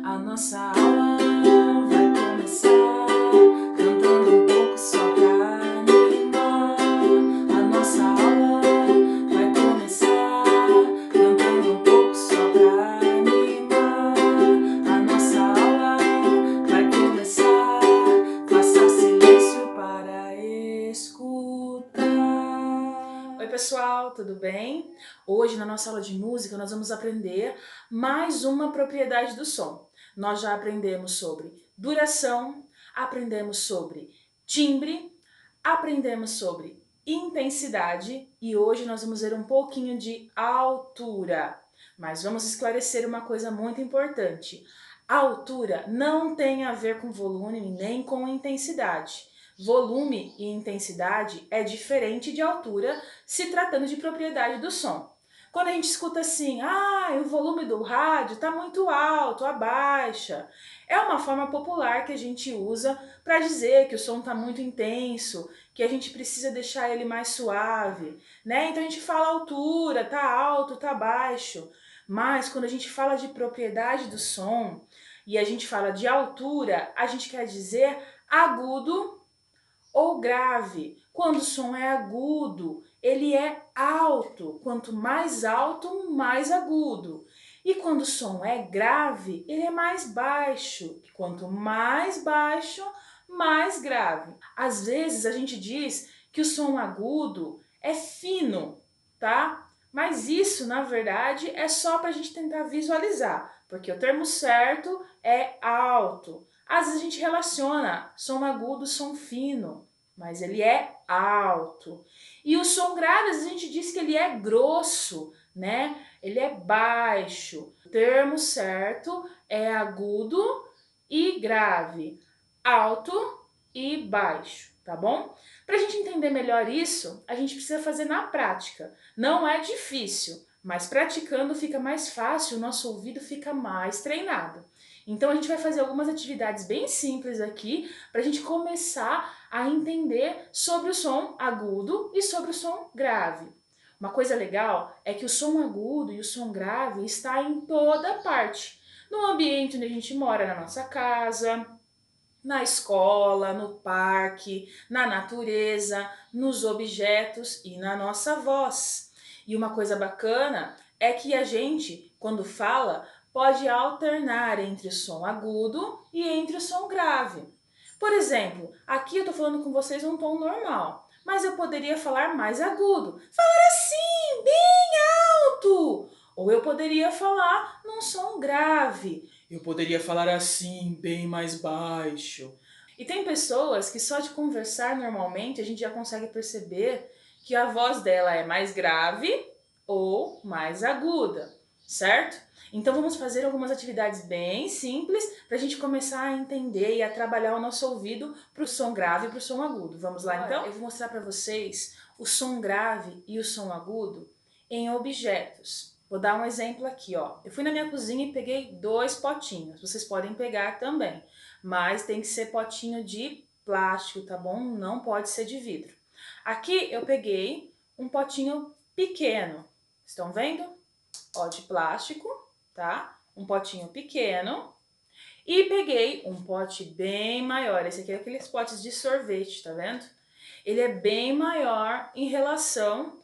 A nossa aula vai começar cantando um pouco só pra animar. A nossa aula vai começar cantando um pouco só pra animar. A nossa aula vai começar, faça silêncio para escutar. Oi pessoal, tudo bem? Hoje na nossa aula de música nós vamos aprender mais uma propriedade do som. Nós já aprendemos sobre duração, aprendemos sobre timbre, aprendemos sobre intensidade e hoje nós vamos ver um pouquinho de altura. Mas vamos esclarecer uma coisa muito importante. A altura não tem a ver com volume nem com intensidade. Volume e intensidade é diferente de altura se tratando de propriedade do som. Quando a gente escuta assim, o volume do rádio está muito alto, abaixa. É uma forma popular que a gente usa para dizer que o som está muito intenso, que a gente precisa deixar ele mais suave, né? Então a gente fala altura, tá alto, tá baixo. Mas quando a gente fala de propriedade do som e a gente fala de altura, a gente quer dizer agudo ou grave. Quando o som é agudo, ele é alto. Quanto mais alto, mais agudo. E quando o som é grave, ele é mais baixo. Quanto mais baixo, mais grave. Às vezes a gente diz que o som agudo é fino, tá? Mas isso, na verdade, é só para a gente tentar visualizar, porque o termo certo é alto. Às vezes a gente relaciona som agudo, som fino, mas ele é alto. E o som grave, às vezes a gente diz que ele é grosso, né? Ele é baixo. O termo certo é agudo e grave, alto e baixo, tá bom? Para a gente entender melhor isso, a gente precisa fazer na prática. Não é difícil, mas praticando fica mais fácil, o nosso ouvido fica mais treinado. Então a gente vai fazer algumas atividades bem simples aqui para a gente começar a entender sobre o som agudo e sobre o som grave. Uma coisa legal é que o som agudo e o som grave está em toda parte. No ambiente onde a gente mora, na nossa casa, na escola, no parque, na natureza, nos objetos e na nossa voz. E uma coisa bacana é que a gente, quando fala, pode alternar entre o som agudo e entre o som grave. Por exemplo, aqui eu estou falando com vocês um tom normal, mas eu poderia falar mais agudo, falar assim, bem alto. Ou eu poderia falar num som grave. Eu poderia falar assim, bem mais baixo. E tem pessoas que só de conversar normalmente a gente já consegue perceber que a voz dela é mais grave ou mais aguda, certo? Então vamos fazer algumas atividades bem simples para a gente começar a entender e a trabalhar o nosso ouvido para o som grave e para o som agudo. Vamos lá então? Eu vou mostrar para vocês o som grave e o som agudo em objetos. Vou dar um exemplo aqui, ó. Eu fui na minha cozinha e peguei 2 potinhos. Vocês podem pegar também, mas tem que ser potinho de plástico, tá bom? Não pode ser de vidro. Aqui eu peguei um potinho pequeno. Estão vendo? Ó, de plástico, tá? Um potinho pequeno. E peguei um pote bem maior. Esse aqui é aqueles potes de sorvete, tá vendo? Ele é bem maior em relação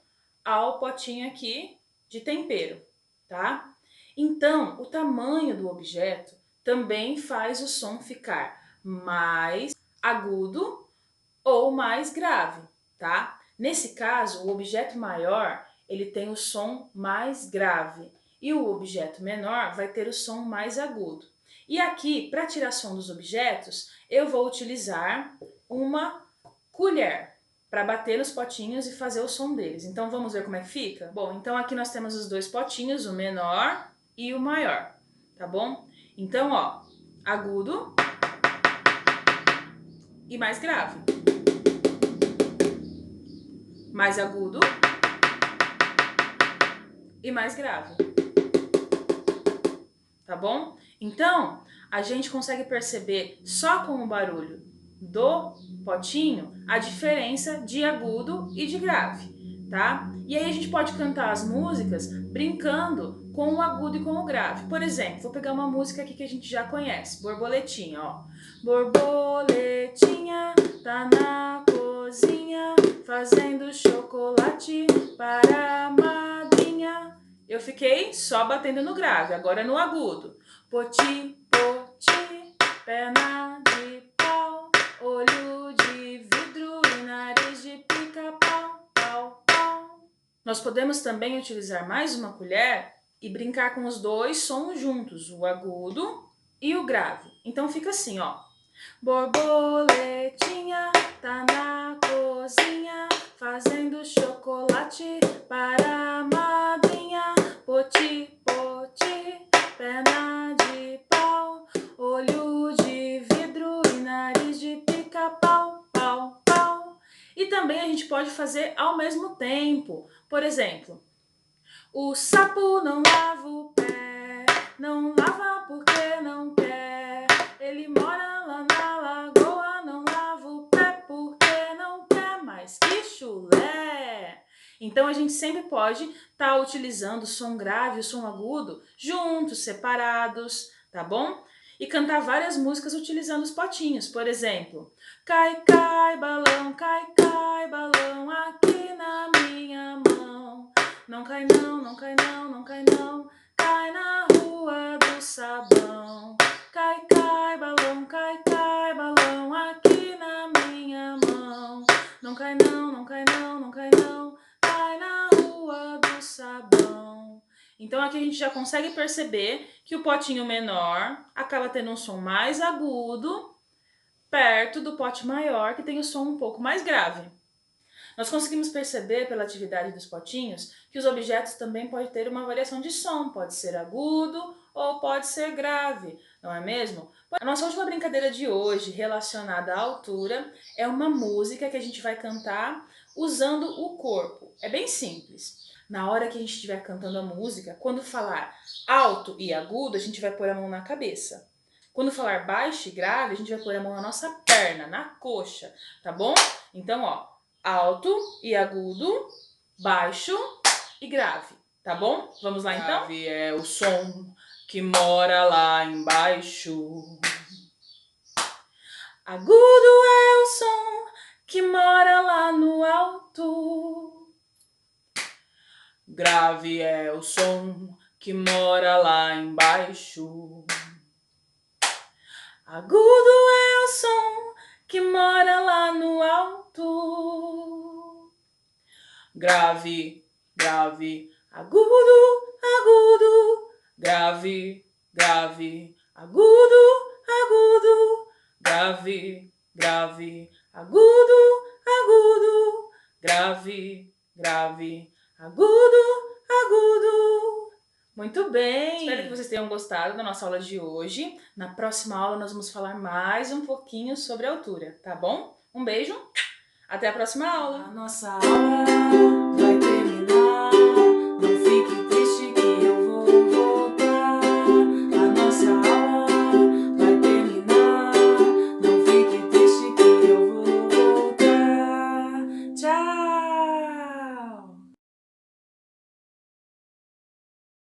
ao potinho aqui de tempero, tá? Então, o tamanho do objeto também faz o som ficar mais agudo ou mais grave, tá? Nesse caso, o objeto maior, ele tem o som mais grave e o objeto menor vai ter o som mais agudo. E aqui, para tirar som dos objetos, eu vou utilizar uma colher para bater nos potinhos e fazer o som deles. Então vamos ver como é que fica? Bom, então aqui nós temos os 2 potinhos, o menor e o maior, tá bom? Então, ó, agudo e mais grave. Mais agudo e mais grave. Tá bom? Então, a gente consegue perceber só com o barulho do potinho a diferença de agudo e de grave, tá? E aí a gente pode cantar as músicas brincando com o agudo e com o grave. Por exemplo, vou pegar uma música aqui que a gente já conhece, Borboletinha, ó. Borboletinha tá na cozinha fazendo chocolate para a madrinha. Eu fiquei só batendo no grave, agora no agudo. Poti, poti, perna de pau, olho de vidro e nariz de pica-pau, pau, pau. Nós podemos também utilizar mais uma colher e brincar com os dois sons juntos, o agudo e o grave. Então fica assim, ó. Borboletinha tá na cozinha fazendo chocolate para a madrinha. Poti, poti, perna de pau, olho de vidro e nariz de pica-pau, pau, pau. E também a gente pode fazer ao mesmo tempo. Por exemplo, o sapo não lava o pé, não lava porque não quer. Ele mora lá na lagoa, não lava o pé porque não quer mais. Que chulé! Então a gente sempre pode estar utilizando o som grave e o som agudo juntos, separados, tá bom? E cantar várias músicas utilizando os potinhos. Por exemplo, cai, cai, balão, aqui na minha mão. Não cai não, não cai não, não cai não, cai na rua do sabão. Cai, cai, balão, aqui na minha mão. Não cai não, não cai não, não cai não, cai na rua do sabão. Então aqui a gente já consegue perceber que o potinho menor acaba tendo um som mais agudo, perto do pote maior, que tem o som um pouco mais grave. Nós conseguimos perceber pela atividade dos potinhos que os objetos também podem ter uma variação de som, pode ser agudo ou pode ser grave, não é mesmo? A nossa última brincadeira de hoje, relacionada à altura, é uma música que a gente vai cantar usando o corpo. É bem simples. Na hora que a gente estiver cantando a música, quando falar alto e agudo, a gente vai pôr a mão na cabeça. Quando falar baixo e grave, a gente vai pôr a mão na nossa perna, na coxa, tá bom? Então, ó, alto e agudo, baixo e grave, tá bom? Vamos lá então? Grave é o som que mora lá embaixo. Agudo é o som que mora lá no alto. Grave é o som que mora lá embaixo. Agudo é o som que mora lá no alto. Grave, grave, agudo, agudo. Grave, grave, agudo, agudo. Grave, grave, agudo, agudo. Grave, grave, agudo, agudo. Muito bem! Espero que vocês tenham gostado da nossa aula de hoje. Na próxima aula nós vamos falar mais um pouquinho sobre a altura, tá bom? Um beijo, até a próxima aula! A nossa aula